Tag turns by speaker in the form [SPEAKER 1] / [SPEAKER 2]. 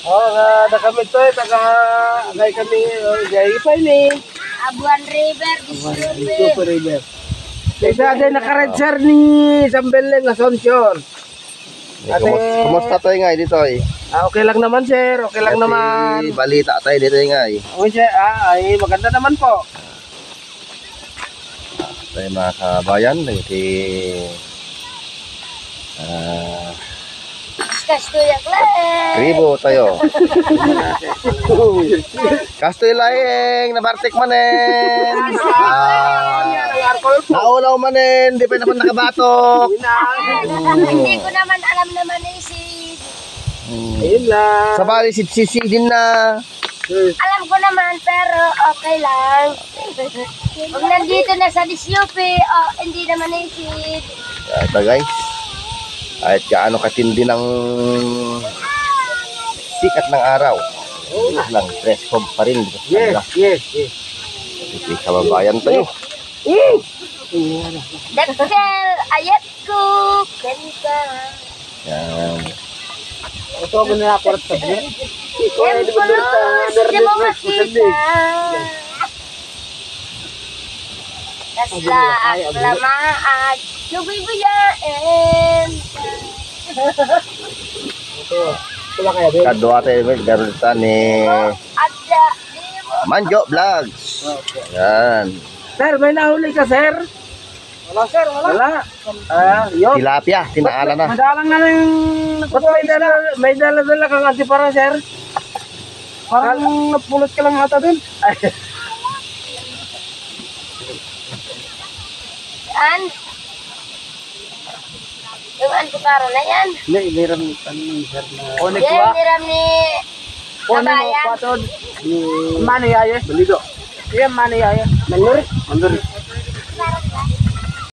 [SPEAKER 1] Oh, na kami to, agay kami, gay pa ni.
[SPEAKER 2] Abuan River,
[SPEAKER 1] Super River. Isa din naka-red sir ni Sambeleng Asuncion.
[SPEAKER 3] Kumusta tayo nga dito eh?
[SPEAKER 1] Okay lang naman sir, okay lang naman.
[SPEAKER 3] Balita tayo dito nga eh.
[SPEAKER 1] Okay sir, ay maganda naman po.
[SPEAKER 3] Tayo mga kabayan,
[SPEAKER 2] Kastuya Clay.
[SPEAKER 3] Kribo tayo. Kastoy laing, nabartik manen. Naulaw manen, di pa naman nakabatok.
[SPEAKER 2] Hindi ko naman alam naman eh si...
[SPEAKER 1] Ayun lang.
[SPEAKER 3] Sa bali, sisi din na.
[SPEAKER 2] Alam ko naman pero okay lang. Pag nandito na sa DSUP, hindi naman isip.
[SPEAKER 3] Ito guys. Kahit gaano katindi ng sikat ng araw. Lang, press pump pa rin.
[SPEAKER 1] Yes.
[SPEAKER 3] Hindi kababayan tayo.
[SPEAKER 2] Dakkel, ayat ko, kanka.
[SPEAKER 3] Yan.
[SPEAKER 1] Ito ako na ako sa biya.
[SPEAKER 2] Empulos, di mo makita. Kasla at lamaat, nubibuyain.
[SPEAKER 1] Ito ba kaya din?
[SPEAKER 3] Kadwa tayo garuta ni
[SPEAKER 2] Ada, di mo.
[SPEAKER 3] Manjo Vlogs. Yan.
[SPEAKER 1] Sir, may nahuli ka sir? Wala sir, wala. Yun.
[SPEAKER 3] Tilapia, tinaalan na.
[SPEAKER 1] Madalang na lang. Ba't may dala kang antipara sir? Parang napulot ka lang ata dun.
[SPEAKER 2] An? Yung antiparo na yan.
[SPEAKER 1] Hindi, meron sir na.
[SPEAKER 2] Yan, niram ni kabayan.
[SPEAKER 1] Mano yaya? Balido. Yan, mano yaya. Manuri.